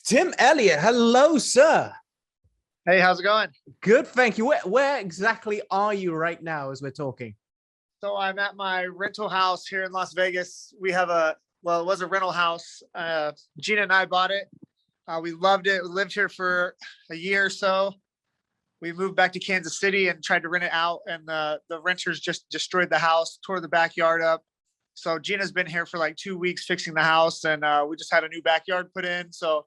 Tim Elliott, hello, sir. Hey, how's it going? Good, thank you. Where exactly are you right now as we're talking? So I'm at my rental house here in Las Vegas. We have it was a rental house. Gina and I bought it. We loved it. We lived here for a year or so. We moved back to Kansas City and tried to rent it out, and the renters just destroyed the house, tore the backyard up. So Gina's been here for like 2 weeks fixing the house, and we just had a new backyard put in. So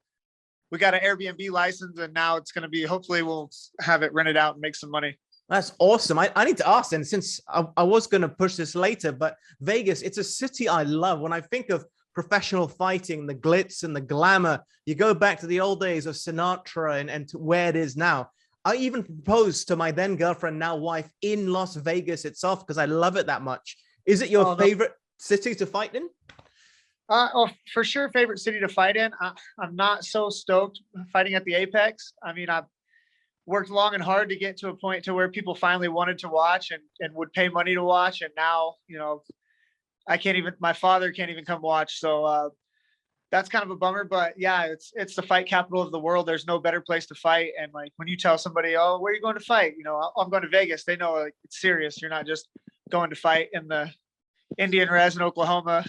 we got an Airbnb license, and now it's going to be, hopefully we'll have it rented out and make some money. That's awesome. I need to ask, and since I was going to push this later, but Vegas, it's a city I love. When I think of professional fighting, the glitz and the glamour, you go back to the old days of Sinatra and to where it is now. I even proposed to my then girlfriend, now wife, in Las Vegas itself because I love it that much. Is it your favorite city to fight in? For sure, favorite city to fight in. I'm not so stoked fighting at the Apex. I mean, I've worked long and hard to get to a point to where people finally wanted to watch and would pay money to watch. And now, my father can't even come watch. So that's kind of a bummer, but yeah, it's the fight capital of the world. There's no better place to fight. And like, when you tell somebody, oh, where are you going to fight? I'm going to Vegas. They know, like, it's serious. You're not just going to fight in the Indian Res in Oklahoma.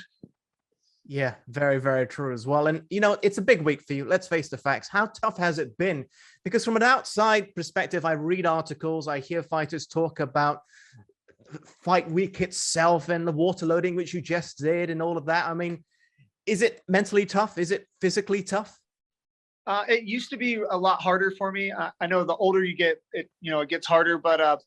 Yeah, very, very true as well. And, it's a big week for you. Let's face the facts. How tough has it been? Because from an outside perspective, I read articles, I hear fighters talk about fight week itself and the water loading, which you just did, and all of that. I mean, is it mentally tough? Is it physically tough? It used to be a lot harder for me. I know the older you get, it gets harder, but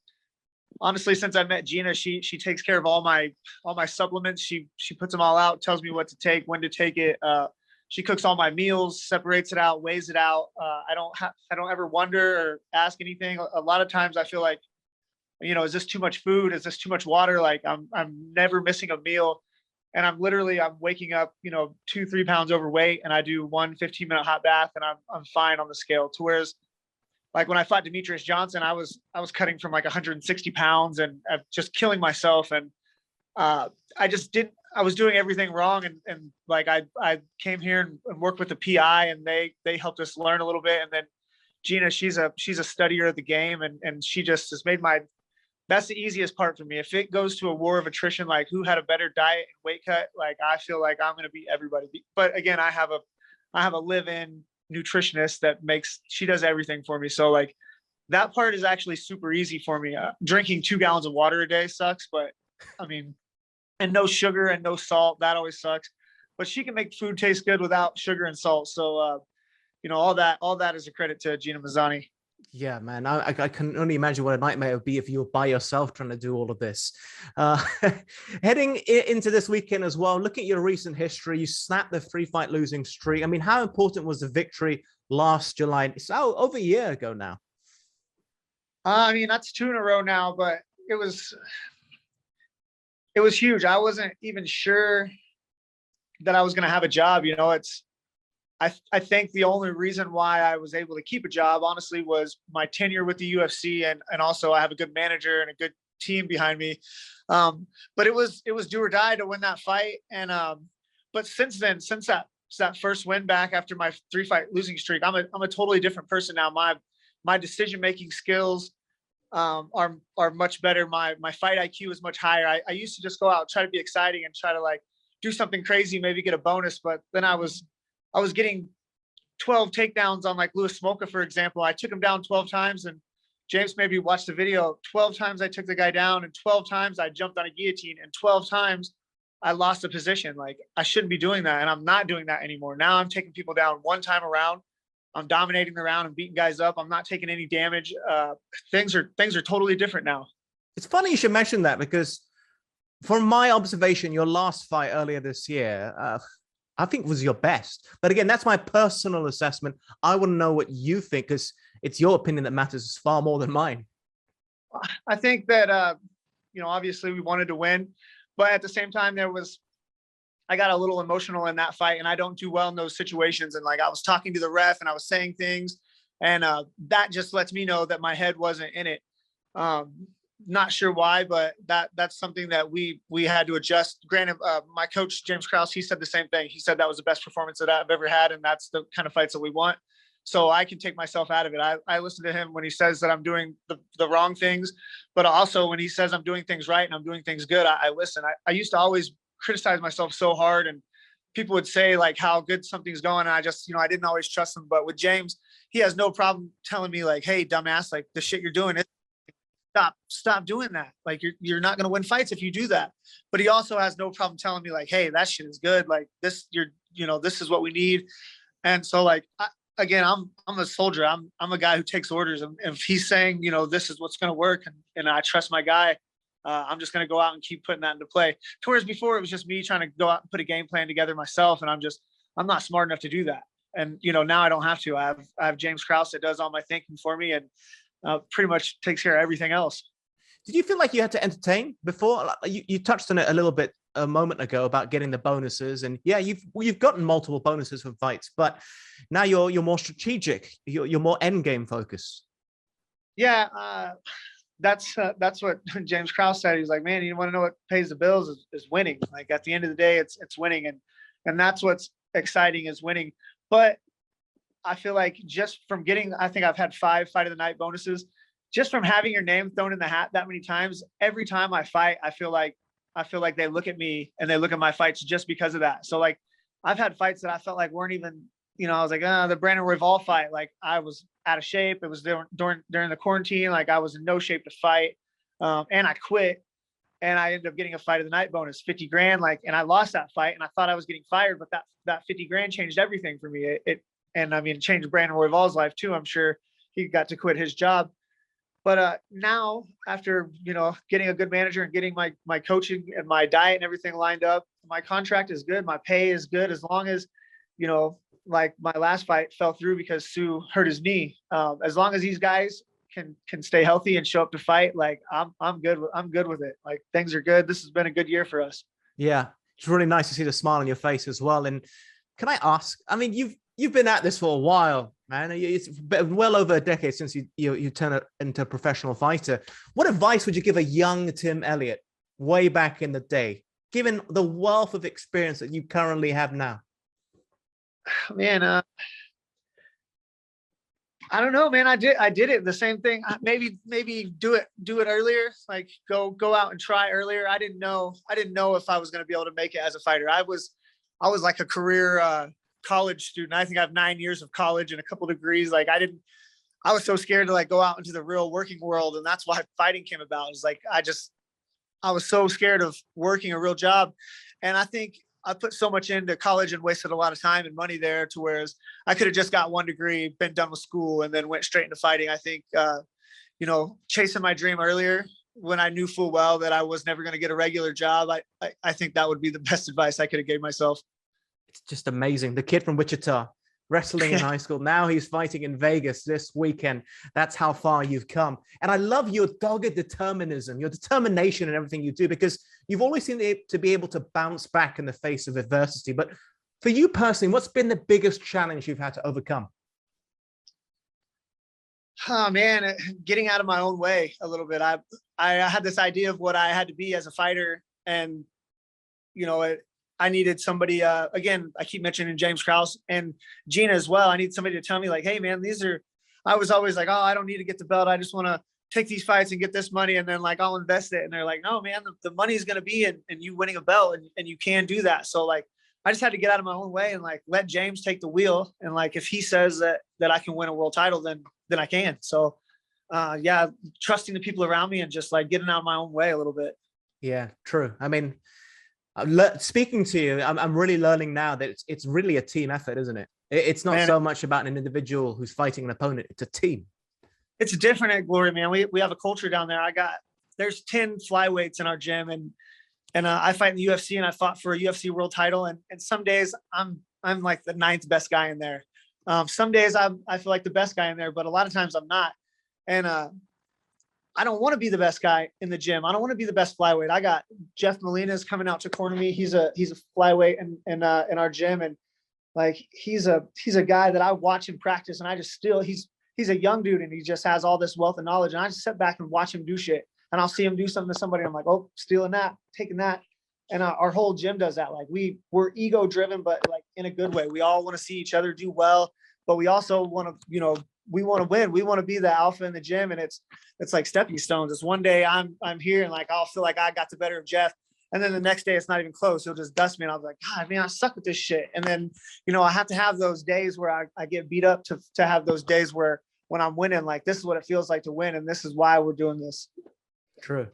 honestly, since I met Gina, she takes care of all my supplements. She puts them all out, tells me what to take, when to take it. She cooks all my meals, separates it out, weighs it out. I don't ever wonder or ask anything. A lot of times I feel like, is this too much food? Is this too much water? Like, I'm never missing a meal. And I'm waking up, 2-3 pounds overweight, and I do one 15-minute hot bath, and I'm fine on the scale. To whereas, like, when I fought Demetrius Johnson, I was cutting from like 160 pounds and just killing myself. And I was doing everything wrong. And like, I came here and worked with the PI, and they helped us learn a little bit. And then Gina, she's a studier of the game, and she just has made that's the easiest part for me. If it goes to a war of attrition, like who had a better diet and weight cut, like I feel like I'm going to beat everybody. But again, I have a live-in nutritionist she does everything for me. So like, that part is actually super easy for me. Drinking 2 gallons of water a day sucks, but I mean, and no sugar and no salt, that always sucks. But she can make food taste good without sugar and salt. So, all that is a credit to Gina Mazzani. Yeah, man, I can only imagine what a nightmare it would be if you were by yourself trying to do all of this. Heading into this weekend as well, look at your recent history. You snapped the 3-fight losing streak. I mean, how important was the victory last July? It's over a year ago now. I mean, that's 2 in a row now, but it was huge. I wasn't even sure that I was going to have a job. I think the only reason why I was able to keep a job, honestly, was my tenure with the UFC, and also I have a good manager and a good team behind me. But it was do or die to win that fight. And but since then, since that first win back after my 3-fight losing streak, I'm a totally different person now. My decision making skills are much better. My fight IQ is much higher. I used to just go out, try to be exciting, and try to like do something crazy, maybe get a bonus. But then I was getting 12 takedowns on like Louis Smolka, for example. I took him down 12 times, and James maybe watched the video. 12 times I took the guy down, and 12 times I jumped on a guillotine, and 12 times I lost a position. Like, I shouldn't be doing that, and I'm not doing that anymore. Now I'm taking people down one time around. I'm dominating the round and beating guys up. I'm not taking any damage. Things are totally different now. It's funny you should mention that, because from my observation, your last fight earlier this year, I think was your best. But again, that's my personal assessment. I want to know what you think, because it's your opinion that matters far more than mine. I think that, obviously we wanted to win, but at the same time, I got a little emotional in that fight, and I don't do well in those situations. And like, I was talking to the ref and I was saying things, and that just lets me know that my head wasn't in it. Not sure why, but that's something that we had to adjust. Granted, my coach James Krause, he said the same thing. He said that was the best performance that I've ever had, and that's the kind of fights that we want. So I can take myself out of it. I listen to him when he says that I'm doing the wrong things, but also when he says I'm doing things right and I'm doing things good, I listen. I used to always criticize myself so hard, and people would say like how good something's going. And I just, I didn't always trust him. But with James, he has no problem telling me like, hey, dumbass, like the shit you're doing, stop doing that. Like you're not going to win fights if you do that. But he also has no problem telling me like, hey, that shit is good. Like this, this is what we need. And so like, again, I'm a soldier. I'm a guy who takes orders. And if he's saying, this is what's going to work, and I trust my guy, I'm just going to go out and keep putting that into play. Whereas before it was just me trying to go out and put a game plan together myself. And I'm not smart enough to do that. And, now I don't have to. I have James Krause that does all my thinking for me, and pretty much takes care of everything else. Did you feel like you had to entertain before? You touched on it a little bit a moment ago about getting the bonuses, and yeah, you've gotten multiple bonuses from fights, but now you're more strategic. You're more end game focused. Yeah, that's what James Krause said. He's like, man, you want to know what pays the bills is winning. Like at the end of the day, it's winning, and that's what's exciting is winning. But I feel like just from getting, I think I've had 5 fight of the night bonuses, just from having your name thrown in the hat that many times. Every time I fight, I feel like they look at me and they look at my fights just because of that. So like I've had fights that I felt like weren't even, I was like, the Brandon Royval fight, like I was out of shape. It was during the quarantine. Like I was in no shape to fight. And I quit, and I ended up getting a fight of the night bonus, 50 grand. Like, and I lost that fight, and I thought I was getting fired, but that 50 grand changed everything for me. And I mean, it changed Brandon Royval's life too. I'm sure he got to quit his job. But now after, getting a good manager and getting my coaching and my diet and everything lined up, my contract is good. My pay is good. As long as, like my last fight fell through because Sue hurt his knee. As long as these guys can stay healthy and show up to fight, like I'm good. I'm good with it. Like things are good. This has been a good year for us. Yeah. It's really nice to see the smile on your face as well. And can I ask, I mean, you've been at this for a while, man. It's been well over a decade since you turned into a professional fighter. What advice would you give a young Tim Elliott way back in the day, given the wealth of experience that you currently have now? Man, I don't know, man. I did it. The same thing. Maybe do it earlier. Like go out and try earlier. I didn't know if I was going to be able to make it as a fighter. I was like a career college student. I think I have 9 years of college and a couple degrees. Like I was so scared to like go out into the real working world. And that's why fighting came about. It's like, I was so scared of working a real job. And I think I put so much into college and wasted a lot of time and money there, to whereas I could have just got 1 degree, been done with school, and then went straight into fighting. I think, chasing my dream earlier when I knew full well that I was never going to get a regular job. I think that would be the best advice I could have gave myself. It's just amazing. The kid from Wichita, wrestling in high school. Now he's fighting in Vegas this weekend. That's how far you've come. And I love your dogged determinism, your determination in everything you do, because you've always seemed to be able to bounce back in the face of adversity. But for you personally, what's been the biggest challenge you've had to overcome? Oh man, getting out of my own way a little bit. I had this idea of what I had to be as a fighter, and I needed somebody, again, I keep mentioning James Krause and Gina as well. I need somebody to tell me like, hey man, I was always like, oh, I don't need to get the belt. I just want to take these fights and get this money, and then like, I'll invest it. And they're like, no, man, the money is going to be in you winning a belt, and you can do that. So like, I just had to get out of my own way and like, let James take the wheel. And like, if he says that I can win a world title, then I can. So yeah, trusting the people around me and just like getting out of my own way a little bit. Yeah, true. I mean, speaking to you, I'm really learning now that it's really a team effort, isn't it? It's not so much about an individual who's fighting an opponent. It's a team. It's different at Glory, man. We have a culture down there. There's 10 flyweights in our gym, and I fight in the UFC, and I fought for a UFC world title. And some days I'm like the 9th best guy in there. Some days I feel like the best guy in there, but a lot of times I'm not. And I don't want to be the best guy in the gym. I don't want to be the best flyweight. I got Jeff Molina's coming out to corner me. He's a flyweight in our gym, and like he's a guy that I watch him practice, and I just he's a young dude, and he just has all this wealth of knowledge, and I just sit back and watch him do shit. and I'll see him do something to somebody. I'm like, oh, stealing that, taking that. And our whole gym does that. Like we're ego driven, but like in a good way. We all want to see each other do well, but we also want to, we want to win. We want to be the alpha in the gym. And it's like stepping stones. It's one day I'm here and like, I'll feel like I got the better of Jeff. And then the next day it's not even close. He'll just dust me. And I'll be like, God, man, I suck with this shit. And then, I have to have those days where I get beat up to have those days where when I'm winning, like this is what it feels like to win. And this is why we're doing this. True.